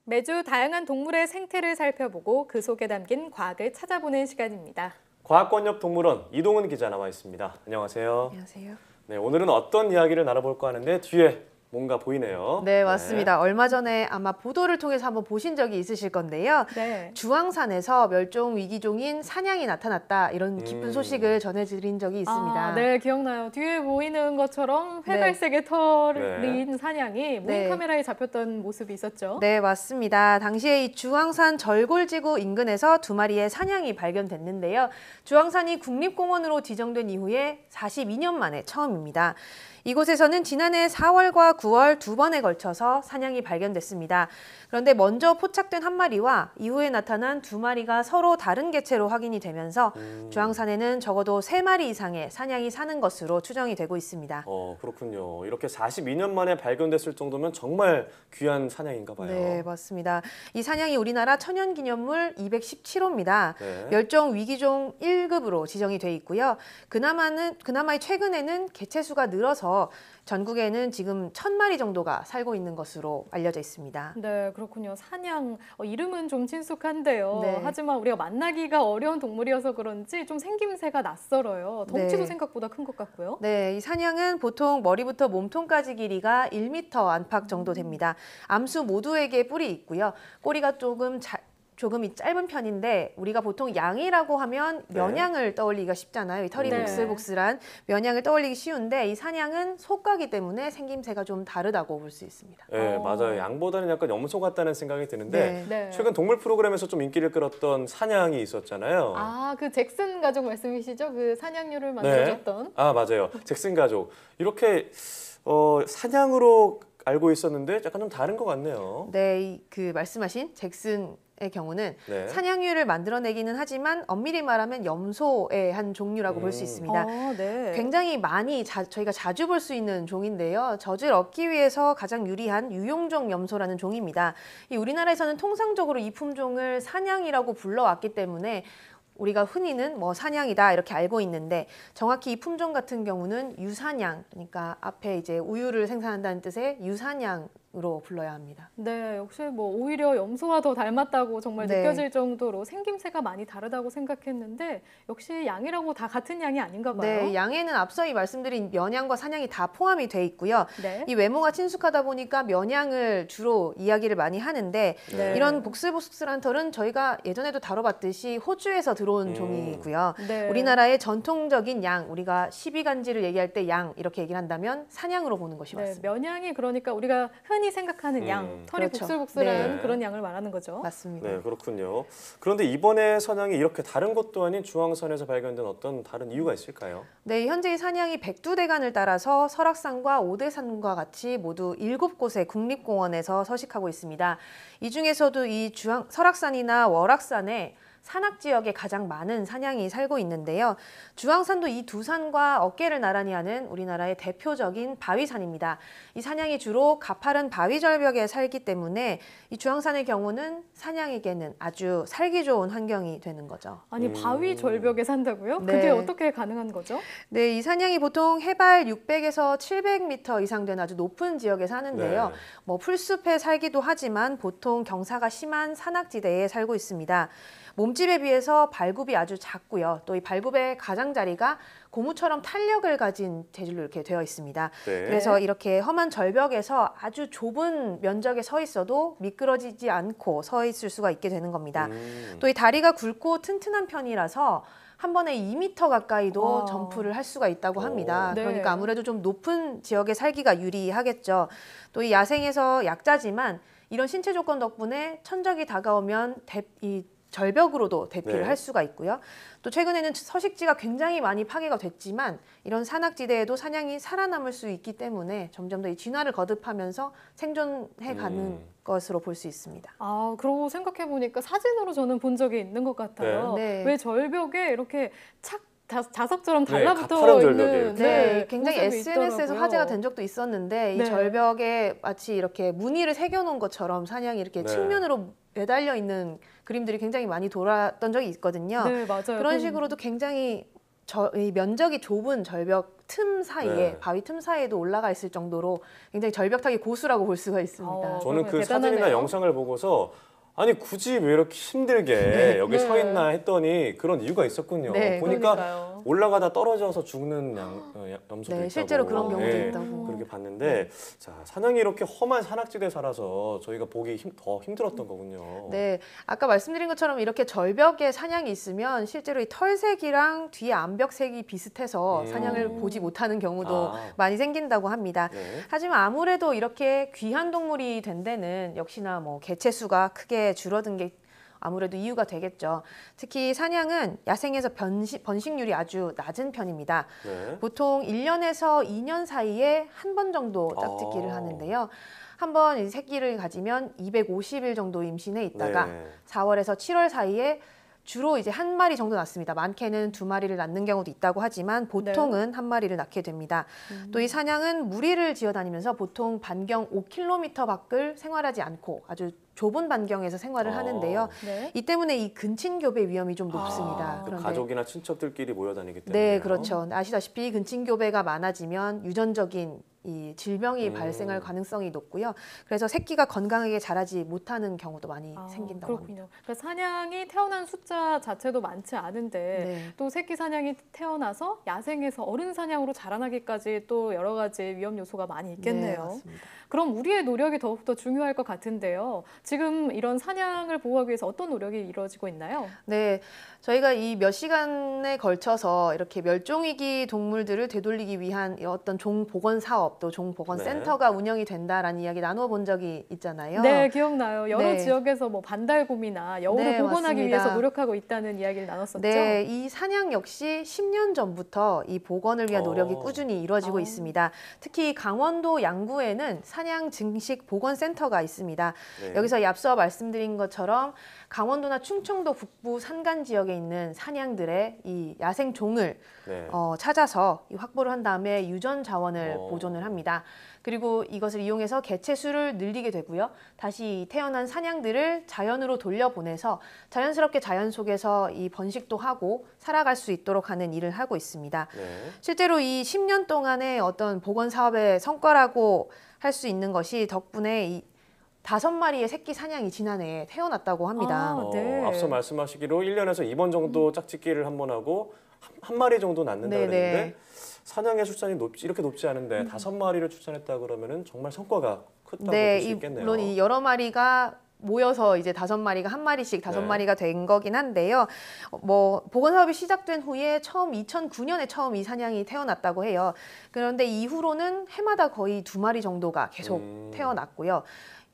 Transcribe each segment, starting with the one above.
매주 다양한 동물의 생태를 살펴보고 그 속에 담긴 과학을 찾아보는 시간입니다. 과학권역 동물원 이동훈 기자 나와 있습니다. 안녕하세요. 안녕하세요. 네, 오늘은 어떤 이야기를 나눠볼까 하는데 뒤에 뭔가 보이네요. 네, 맞습니다. 얼마 전에 아마 보도를 통해서 한번 보신 적이 있으실 건데요. 네. 주황산에서 멸종 위기종인 사냥이 나타났다 이런 기쁜 소식을 전해드린 적이 있습니다. 네, 기억나요. 뒤에 보이는 것처럼 회갈색의 털인 사냥이 무인 카메라에 잡혔던 모습이 있었죠. 네, 맞습니다. 당시에 이 주황산 절골지구 인근에서 두 마리의 사냥이 발견됐는데요. 주황산이 국립공원으로 지정된 이후에 42년 만에 처음입니다. 이곳에서는 지난해 4월과 9월 두 번에 걸쳐서 사냥이 발견됐습니다. 그런데 먼저 포착된 한 마리와 이후에 나타난 두 마리가 서로 다른 개체로 확인이 되면서 주황산에는 적어도 3마리 이상의 사냥이 사는 것으로 추정이 되고 있습니다. 그렇군요. 이렇게 42년 만에 발견됐을 정도면 정말 귀한 사냥인가 봐요. 네, 맞습니다. 이 사냥이 우리나라 천연기념물 217호입니다. 네. 멸종 위기종 1급으로 지정이 돼 있고요. 그나마 최근에는 개체수가 늘어서 전국에는 지금 1000마리 정도가 살고 있는 것으로 알려져 있습니다. 네, 그렇군요. 사냥, 이름은 좀 친숙한데요. 네. 하지만 우리가 만나기가 어려운 동물이어서 그런지 좀 생김새가 낯설어요. 덩치도 생각보다 큰 것 같고요. 네, 이 사냥은 보통 머리부터 몸통까지 길이가 1m 안팎 정도 됩니다. 암수 모두에게 뿔이 있고요. 꼬리가 조금 짧은 편인데 우리가 보통 양이라고 하면 면양을 떠올리기가 쉽잖아요. 이 털이 복슬복슬한 면양을 떠올리기 쉬운데 이 사냥은 소가기 때문에 생김새가 좀 다르다고 볼 수 있습니다. 네, 맞아요. 양보다는 약간 염소 같다는 생각이 드는데 최근 동물 프로그램에서 좀 인기를 끌었던 사냥이 있었잖아요. 그 잭슨 가족 말씀이시죠? 그 사냥류를 만들어줬던. 네. 맞아요. 잭슨 가족. 이렇게 사냥으로 알고 있었는데 약간 좀 다른 것 같네요. 네, 그 말씀하신 잭슨의 경우는 사냥류를 만들어내기는 하지만 엄밀히 말하면 염소의 한 종류라고 볼 수 있습니다. 굉장히 많이 저희가 자주 볼 수 있는 종인데요. 젖을 얻기 위해서 가장 유리한 유용종 염소라는 종입니다. 우리나라에서는 통상적으로 이 품종을 사냥이라고 불러왔기 때문에 우리가 흔히는 사냥이다 이렇게 알고 있는데 정확히 이 품종 같은 경우는 유사냥, 그러니까 앞에 이제 우유를 생산한다는 뜻의 유사냥으로 불러야 합니다. 네, 역시 오히려 염소와 더 닮았다고 정말 느껴질 정도로 생김새가 많이 다르다고 생각했는데 역시 양이라고 다 같은 양이 아닌가 봐요. 네, 양에는 앞서 말씀드린 면양과 사냥이 다 포함이 돼 있고요. 이 외모가 친숙하다 보니까 면양을 주로 이야기를 많이 하는데 이런 복슬복슬한 털은 저희가 예전에도 다뤄봤듯이 호주에서 들어온 종이고요. 우리나라의 전통적인 양, 우리가 시비간지를 얘기할 때 양 이렇게 얘기를 한다면 사냥으로 보는 것이 맞습니다. 면양이 그러니까 우리가 흔히 생각하는 양, 털이 복슬복슬한 그런 양을 말하는 거죠. 맞습니다. 네, 그렇군요. 그런데 이번에 사냥이 이렇게 다른 것도 아닌 주황산에서 발견된 어떤 다른 이유가 있을까요? 네, 현재 이 사냥이 백두대간을 따라서 설악산과 오대산과 같이 모두 7곳의 국립공원에서 서식하고 있습니다. 이 중에서도 이 설악산이나 월악산에 산악 지역에 가장 많은 사냥이 살고 있는데요. 주황산도 이 두 산과 어깨를 나란히 하는 우리나라의 대표적인 바위산입니다. 이 사냥이 주로 가파른 바위 절벽에 살기 때문에 이 주황산의 경우는 사냥에게는 아주 살기 좋은 환경이 되는 거죠. 아니, 바위 절벽에 산다고요? 그게 어떻게 가능한 거죠? 네, 이 사냥이 보통 해발 600에서 700m 이상 되는 아주 높은 지역에 사는데요. 풀숲에 살기도 하지만 보통 경사가 심한 산악지대에 살고 있습니다. 몸집에 비해서 발굽이 아주 작고요. 또 이 발굽의 가장자리가 고무처럼 탄력을 가진 재질로 이렇게 되어 있습니다. 그래서 이렇게 험한 절벽에서 아주 좁은 면적에 서 있어도 미끄러지지 않고 서 있을 수가 있게 되는 겁니다. 또 이 다리가 굵고 튼튼한 편이라서 한 번에 2m 가까이도 점프를 할 수가 있다고 합니다. 그러니까 아무래도 좀 높은 지역에 살기가 유리하겠죠. 또 이 야생에서 약자지만 이런 신체 조건 덕분에 천적이 다가오면 이 절벽으로도 대피를 할 수가 있고요. 또 최근에는 서식지가 굉장히 많이 파괴가 됐지만 이런 산악지대에도 사냥이 살아남을 수 있기 때문에 점점 더 이 진화를 거듭하면서 생존해가는 것으로 볼 수 있습니다. 그러고 생각해보니까 사진으로 저는 본 적이 있는 것 같아요. 왜 절벽에 이렇게 자석처럼 달라붙어 있는 굉장히 SNS에서 있더라고요. 화제가 된 적도 있었는데 이 절벽에 마치 이렇게 무늬를 새겨놓은 것처럼 사냥이 이렇게 측면으로 매달려 있는 그림들이 굉장히 많이 돌았던 적이 있거든요. 맞아요. 그런 식으로도 굉장히 이 면적이 좁은 절벽 틈 사이에 네. 바위 틈 사이에도 올라가 있을 정도로 굉장히 절벽타기 고수라고 볼 수가 있습니다. 저는 그 대단하네요. 사진이나 영상을 보고서 아니 굳이 왜 이렇게 힘들게 네. 여기 서 네. 있나 했더니 그런 이유가 있었군요. 네. 보니까 그러니까요. 올라가다 떨어져서 죽는 염소도 네, 있다고. 실제로 그런 경우도 네, 있다고. 그렇게 봤는데 자, 산양이 이렇게 험한 산악지대에 살아서 저희가 보기 더 힘들었던 거군요. 네, 아까 말씀드린 것처럼 이렇게 절벽에 사냥이 있으면 실제로 이 털색이랑 뒤에 암벽색이 비슷해서 사냥을 보지 못하는 경우도 아. 많이 생긴다고 합니다. 네. 하지만 아무래도 이렇게 귀한 동물이 된 데는 역시나 뭐 개체 수가 크게 줄어든 게 아무래도 이유가 되겠죠. 특히 사냥은 야생에서 번식률이 아주 낮은 편입니다. 네. 보통 1년에서 2년 사이에 한 번 정도 짝짓기를 아. 하는데요. 한 번 이 새끼를 가지면 250일 정도 임신해 있다가 네. 4월에서 7월 사이에 주로 이제 한 마리 정도 낳습니다. 많게는 2마리를 낳는 경우도 있다고 하지만 보통은 한 마리를 낳게 됩니다. 또 이 사냥은 무리를 지어 다니면서 보통 반경 5km 밖을 생활하지 않고 아주 좁은 반경에서 생활을 하는데요. 네. 이 때문에 이 근친교배 위험이 좀 높습니다. 그 가족이나 친척들끼리 모여 다니기 때문에. 네, 그렇죠. 아시다시피 근친교배가 많아지면 유전적인 이 질병이 발생할 가능성이 높고요. 그래서 새끼가 건강하게 자라지 못하는 경우도 많이 생긴다고 합니다. 그렇군요. 그러니까 사냥이 태어난 숫자 자체도 많지 않은데 네. 또 새끼 사냥이 태어나서 야생에서 어른 사냥으로 자라나기까지 또 여러 가지 위험 요소가 많이 네, 있겠네요. 맞습니다. 그럼 우리의 노력이 더욱더 중요할 것 같은데요. 지금 이런 사냥을 보호하기 위해서 어떤 노력이 이루어지고 있나요? 네, 저희가 이 몇 시간에 걸쳐서 이렇게 멸종위기 동물들을 되돌리기 위한 어떤 종복원 사업 또 종복원 네. 센터가 운영이 된다라는 이야기 나눠본 적이 있잖아요. 네, 기억나요. 여러 네. 지역에서 뭐 반달곰이나 여우를 네, 복원하기 맞습니다. 위해서 노력하고 있다는 이야기를 나눴었죠. 네, 이 사냥 역시 10년 전부터 이 복원을 위한 노력이 꾸준히 이루어지고 있습니다. 특히 강원도 양구에는 사냥 증식 복원 센터가 있습니다. 네. 여기서 앞서 말씀드린 것처럼 강원도나 충청도 북부 산간 지역에 있는 사냥들의 이 야생 종을 네. 찾아서 확보를 한 다음에 유전 자원을 어. 보존을 합니다. 그리고 이것을 이용해서 개체 수를 늘리게 되고요. 다시 태어난 사냥들을 자연으로 돌려보내서 자연스럽게 자연 속에서 이 번식도 하고 살아갈 수 있도록 하는 일을 하고 있습니다. 네. 실제로 이 10년 동안의 어떤 복원 사업의 성과라고 할 수 있는 것이 덕분에 이 5마리의 새끼 사냥이 지난해에 태어났다고 합니다. 네. 앞서 말씀하시기로 1년에서 2번 정도 짝짓기를 한 번 하고 한 마리 정도 낳는다 네네. 그랬는데 사냥의 출산이 이렇게 높지 않은데 5마리를 출산했다 그러면은 정말 성과가 크다고 네, 볼 수 있겠네요. 물론 이 여러 마리가 모여서 이제 5마리가 한 마리씩 5마리가 된 거긴 한데요. 뭐 복원 사업이 시작된 후에 처음 2009년에 처음 이 사냥이 태어났다고 해요. 그런데 이후로는 해마다 거의 2마리 정도가 계속 태어났고요.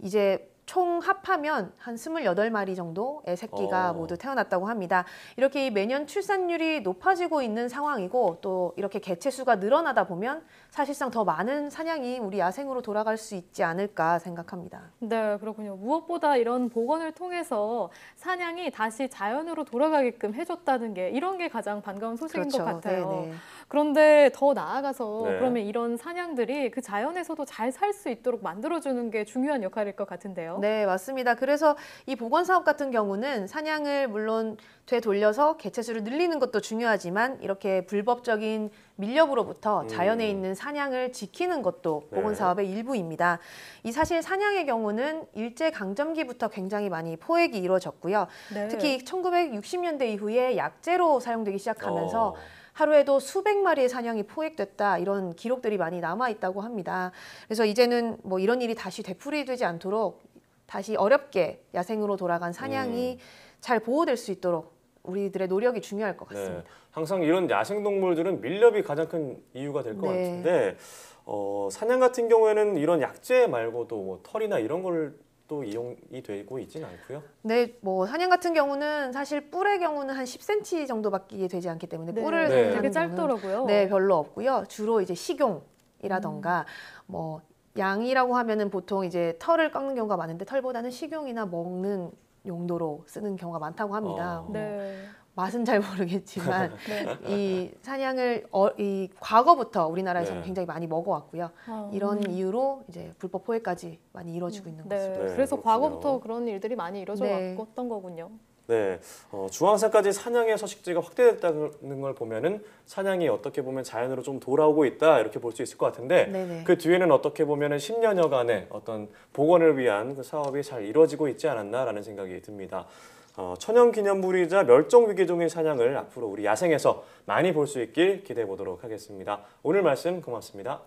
이제 총 합하면 한 28마리 정도의 새끼가 모두 태어났다고 합니다. 이렇게 매년 출산율이 높아지고 있는 상황이고 또 이렇게 개체 수가 늘어나다 보면 사실상 더 많은 사냥이 우리 야생으로 돌아갈 수 있지 않을까 생각합니다. 네, 그렇군요. 무엇보다 이런 복원을 통해서 사냥이 다시 자연으로 돌아가게끔 해줬다는 게 이런 게 가장 반가운 소식인 것 같아요. 네네. 그런데 더 나아가서 네. 그러면 이런 사냥들이 그 자연에서도 잘 살 수 있도록 만들어주는 게 중요한 역할일 것 같은데요. 네, 맞습니다. 그래서 이 복원 사업 같은 경우는 사냥을 물론 되돌려서 개체 수를 늘리는 것도 중요하지만 이렇게 불법적인 밀렵으로부터 자연에 있는 사냥을 지키는 것도 복원 네. 사업의 일부입니다. 이 사실 사냥의 경우는 일제 강점기부터 굉장히 많이 포획이 이루어졌고요. 네. 특히 1960년대 이후에 약재로 사용되기 시작하면서 어. 하루에도 수백 마리의 사냥이 포획됐다 이런 기록들이 많이 남아 있다고 합니다. 그래서 이제는 뭐 이런 일이 다시 되풀이되지 않도록 다시 어렵게 야생으로 돌아간 사냥이 잘 보호될 수 있도록 우리들의 노력이 중요할 것 같습니다. 네. 항상 이런 야생 동물들은 밀렵이 가장 큰 이유가 될 것 네. 같은데 사냥 같은 경우에는 이런 약재 말고도 뭐 털이나 이런 걸 또 이용이 되고 있지는 않고요. 네, 뭐 사냥 같은 경우는 사실 뿔의 경우는 한 10cm 정도밖에 되지 않기 때문에 네. 뿔을 네. 사냥하는 되게 경우는 짧더라고요. 네, 별로 없고요. 주로 이제 식용이라던가 뭐 양이라고 하면은 보통 이제 털을 깎는 경우가 많은데 털보다는 식용이나 먹는 용도로 쓰는 경우가 많다고 합니다. 뭐 네. 맛은 잘 모르겠지만 네. 이 사냥을 이 과거부터 우리나라에서는 네. 굉장히 많이 먹어왔고요. 이런 이유로 이제 불법 포획까지 많이 이루어지고 있는 것 네. 같습니다. 네, 그래서 그렇군요. 과거부터 그런 일들이 많이 이루어져 네. 왔던 거군요. 네, 중앙사까지 사냥의 서식지가 확대됐다는 걸 보면은 사냥이 어떻게 보면 자연으로 좀 돌아오고 있다 이렇게 볼 수 있을 것 같은데 네네. 그 뒤에는 어떻게 보면은 10년여간의 어떤 복원을 위한 그 사업이 잘 이루어지고 있지 않았나라는 생각이 듭니다. 천연기념물이자 멸종위기종의 사냥을 앞으로 우리 야생에서 많이 볼 수 있길 기대해 보도록 하겠습니다. 오늘 말씀 고맙습니다.